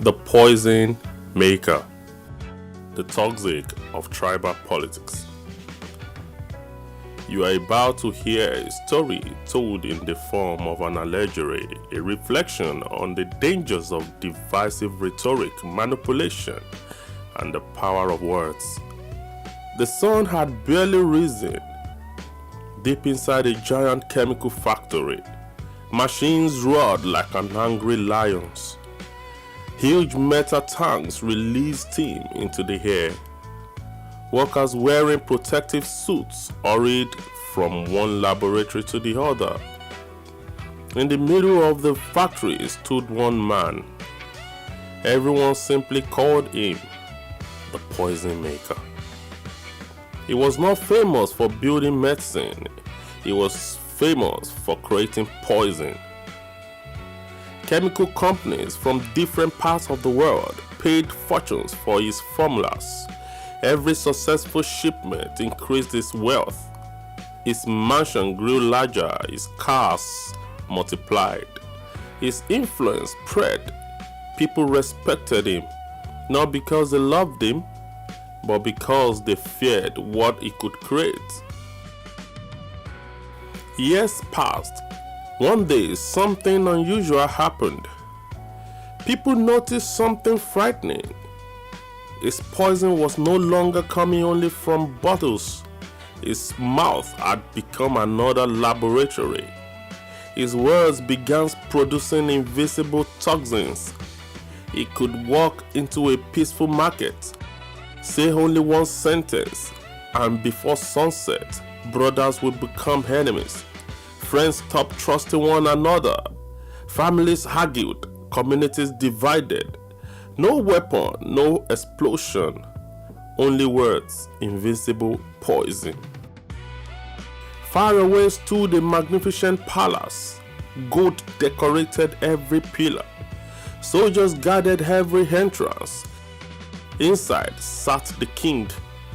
The poison maker. The toxic of tribal politics. You are about to hear a story told in the form of an allegory, a reflection on the dangers of divisive rhetoric, manipulation, and the power of words. The sun had barely risen. Deep inside a giant chemical factory, machines roared like an angry lions. Huge metal tanks released steam into the air. Workers wearing protective suits hurried from one laboratory to the other. In the middle of the factory stood one man. Everyone simply called him the poison maker. He was not famous for building medicine. He was famous for creating poison. Chemical companies from different parts of the world paid fortunes for his formulas. Every successful shipment increased his wealth. His mansion grew larger, his cars multiplied. His influence spread. People respected him, not because they loved him, but because they feared what he could create. Years passed. One day, something unusual happened. People noticed something frightening. His poison was no longer coming only from bottles. His mouth had become another laboratory. His words began producing invisible toxins. He could walk into a peaceful market, say only one sentence, and before sunset, brothers would become enemies. Friends stopped trusting one another. Families argued. Communities divided. No weapon, no explosion. Only words, invisible poison. Far away stood a magnificent palace. Gold decorated every pillar. Soldiers guarded every entrance. Inside sat the king.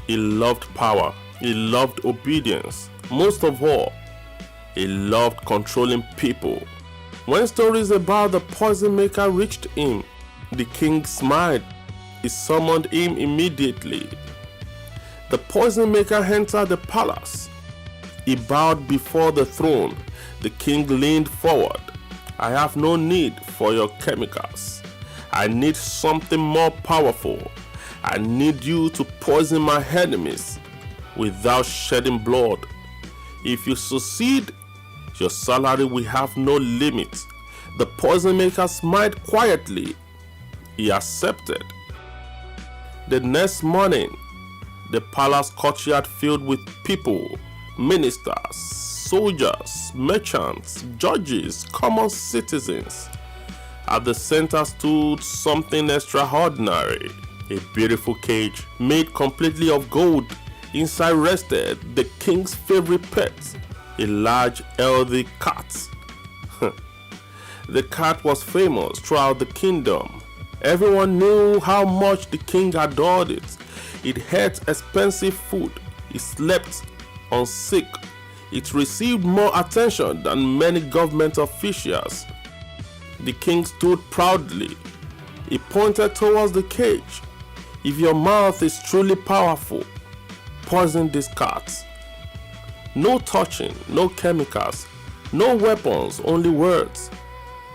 He loved power. He loved obedience. Most of all, he loved controlling people. When stories about the poison maker reached him, the king smiled. He summoned him immediately. The poison maker entered the palace. He bowed before the throne. The king leaned forward. "I have no need for your chemicals. I need something more powerful. I need you to poison my enemies without shedding blood. If you succeed, your salary will have no limit." The poison maker smiled quietly. He accepted. The next morning, the palace courtyard filled with people, ministers, soldiers, merchants, judges, common citizens. At the center stood something extraordinary, a beautiful cage made completely of gold. Inside rested the king's favorite pet, a large, healthy cat. The cat was famous throughout the kingdom. Everyone knew how much the king adored it. It ate expensive food. It slept unsick. It received more attention than many government officials. The king stood proudly. He pointed towards the cage. "If your mouth is truly powerful, poison this cat." No touching, no chemicals, no weapons, only words.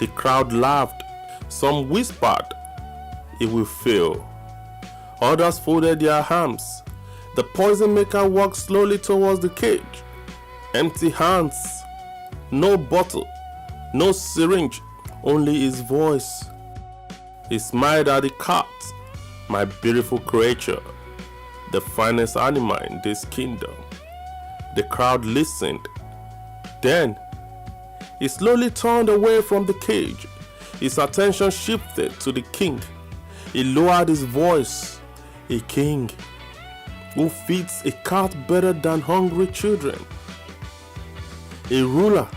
The crowd laughed. Some whispered, "It will fail." Others folded their arms. The poison maker walked slowly towards the cage. Empty hands. No bottle, no syringe, only his voice. He smiled at the cat. "My beautiful creature, the finest animal in this kingdom." The crowd listened. Then, he slowly turned away from the cage. His attention shifted to the king. He lowered his voice. "A king who feeds a cat better than hungry children. A ruler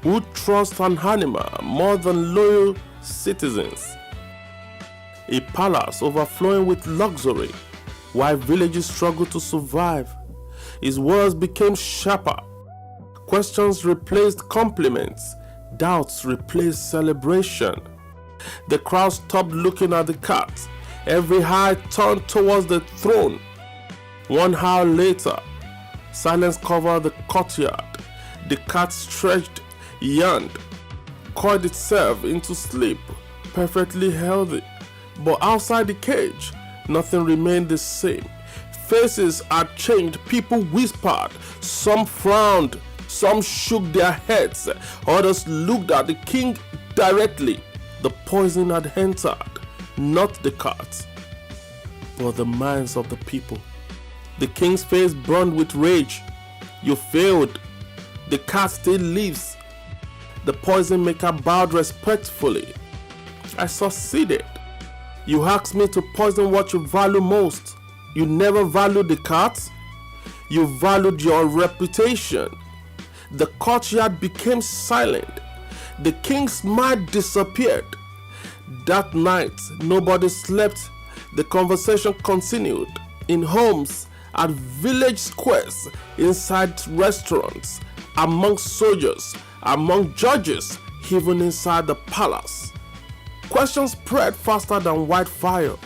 who trusts an animal more than loyal citizens. A palace overflowing with luxury while villages struggle to survive." His words became sharper. Questions replaced compliments. Doubts replaced celebration. The crowd stopped looking at the cats. Every eye turned towards the throne. 1 hour later, silence covered the courtyard. The cat stretched, yawned, coiled itself into sleep, perfectly healthy. But outside the cage, nothing remained the same. Faces had changed. People whispered. Some frowned. Some shook their heads. Others looked at the king directly. The poison had entered, not the cat, but the minds of the people. The king's face burned with rage. You failed. The cat still lives. The poison maker bowed respectfully. I succeeded. You asked me to poison what you value most. You never valued the cat. You valued your reputation. The courtyard became silent. The king's mind disappeared. That night, nobody slept. The conversation continued in homes, at village squares, inside restaurants, among soldiers, among judges, even inside the palace. Questions spread faster than wildfire.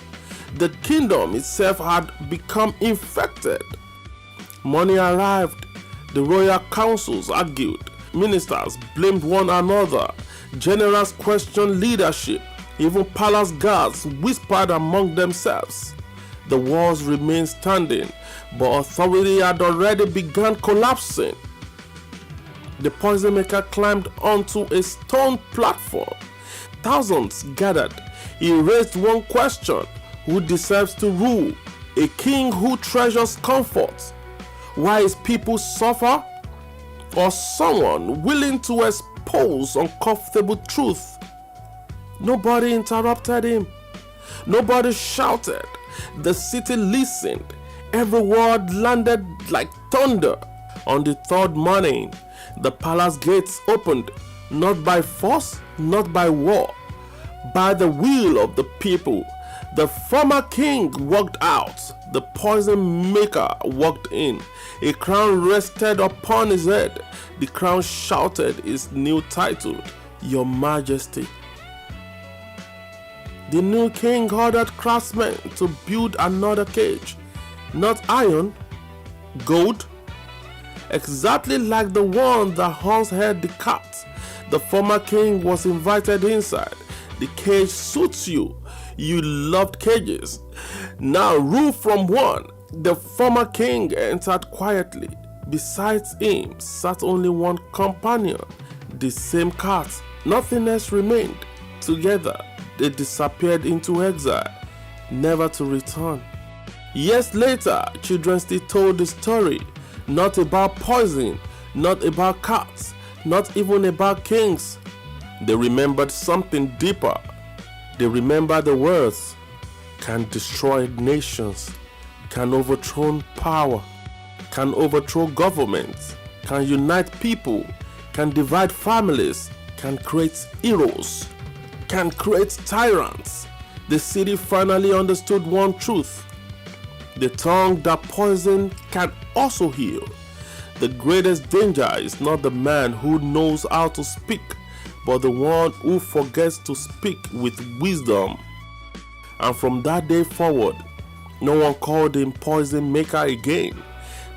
The kingdom itself had become infected. Money arrived. The royal councils argued. Ministers blamed one another. Generals questioned leadership. Even palace guards whispered among themselves. The walls remained standing, but authority had already begun collapsing. The poison maker climbed onto a stone platform. Thousands gathered. He raised one question: who deserves to rule? A king who treasures comfort, while his people suffer? Or someone willing to expose uncomfortable truth? Nobody interrupted him. Nobody shouted. The city listened. Every word landed like thunder. On the third morning, the palace gates opened, not by force, not by war, by the will of the people. The former king walked out. The poison maker walked in. A crown rested upon his head. The crown shouted his new title, Your Majesty. The new king ordered craftsmen to build another cage, not iron, gold, exactly like the one that once held the cat. The former king was invited inside. The cage suits you. You loved cages. Now rule from one. The former king entered quietly. Besides him sat only one companion, the same cat. Nothing else remained. Together, they disappeared into exile, never to return. Years later, children still told the story, not about poison, not about cats, not even about kings. They remembered something deeper. They remembered the words, can destroy nations, can overthrow power, can overthrow governments, can unite people, can divide families, can create heroes, can create tyrants. The city finally understood one truth. The tongue that poisons can also heal. The greatest danger is not the man who knows how to speak, but the one who forgets to speak with wisdom. And from that day forward, no one called him poison maker again.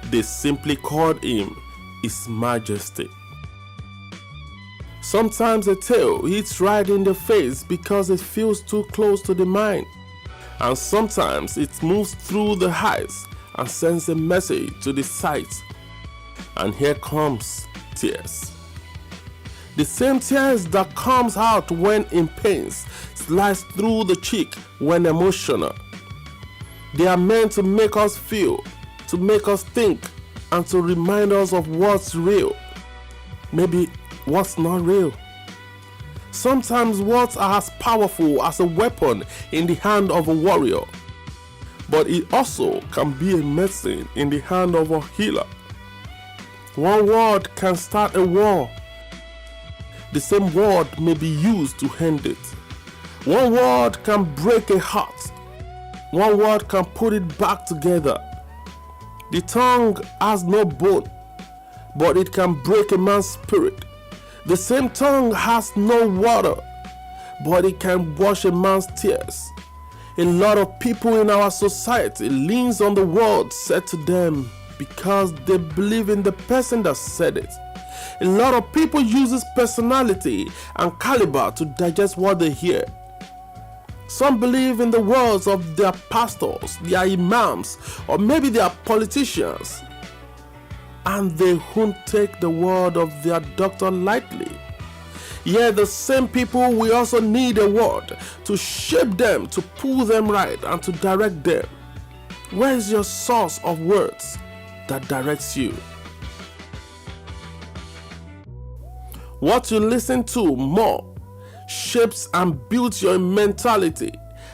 They simply called him His Majesty. Sometimes a tale hits right in the face because it feels too close to the mind. And sometimes it moves through the eyes and sends a message to the sight. And here comes tears. The same tears that comes out when in pains, slice through the cheek when emotional. They are meant to make us feel, to make us think, and to remind us of what's real. Maybe what's not real. Sometimes words are as powerful as a weapon in the hand of a warrior, but it also can be a medicine in the hand of a healer. One word can start a war. The same word may be used to end it. One word can break a heart. One word can put it back together. The tongue has no bone, but it can break a man's spirit. The same tongue has no water, but it can wash a man's tears. A lot of people in our society leans on the word said to them because they believe in the person that said it. A lot of people use personality and caliber to digest what they hear. Some believe in the words of their pastors, their imams, or maybe their politicians, and they won't take the word of their doctor lightly. Yet the same people we also need a word to shape them, to pull them right, and to direct them. Where is your source of words that directs you? What you listen to more shapes and builds your mentality,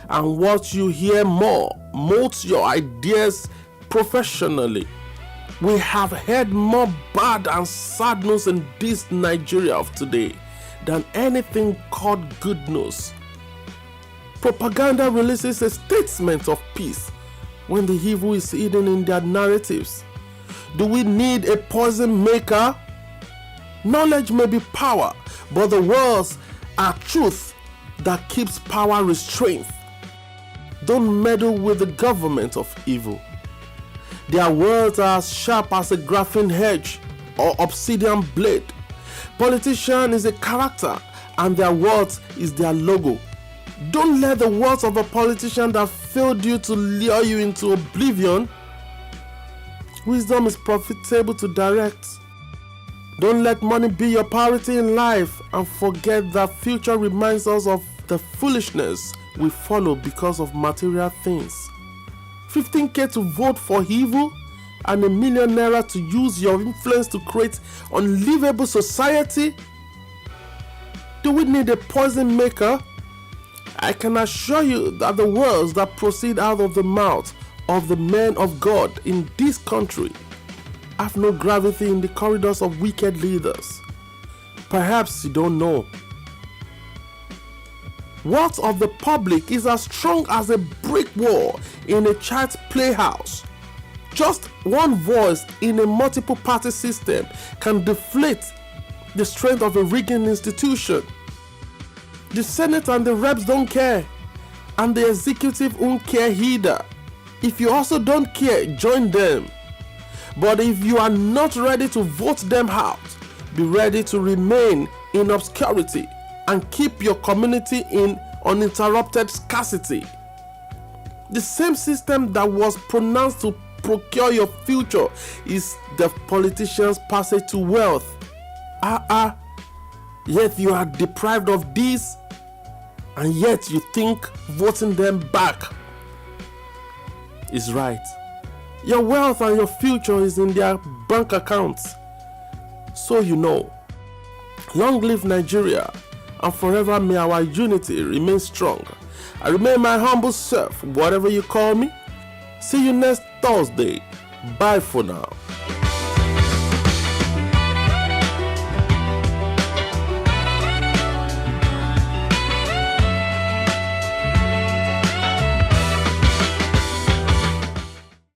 and what you hear more molds your ideas professionally. We have heard more bad and sad news in this Nigeria of today than anything called good news. Propaganda releases a statement of peace when the evil is hidden in their narratives. Do we need a poison maker? Knowledge may be power, but the words are truth that keeps power restrained. Don't meddle with the government of evil. Their words are as sharp as a graphene hedge or obsidian blade. Politician is a character and their words is their logo. Don't let the words of a politician that failed you to lure you into oblivion. Wisdom is profitable to direct. Don't let money be your priority in life and forget that future reminds us of the foolishness we follow because of material things. 15k to vote for evil and $1 million to use your influence to create unlivable society? Do we need a poison maker? I can assure you that the words that proceed out of the mouth of the men of God in this country have no gravity in the corridors of wicked leaders. Perhaps you don't know. Words of the public is as strong as a brick wall in a child's playhouse. Just one voice in a multiple party system can deflate the strength of a rigging institution. The Senate and the reps don't care, and the executive won't care either. If you also don't care, join them. But if you are not ready to vote them out, be ready to remain in obscurity and keep your community in uninterrupted scarcity. The same system that was pronounced to procure your future is the politician's passage to wealth. Yet you are deprived of this, and yet you think voting them back is right. Your wealth and your future is in their bank accounts. So you know. Long live Nigeria, and forever may our unity remain strong. I remain my humble self, whatever you call me. See you next Thursday. Bye for now.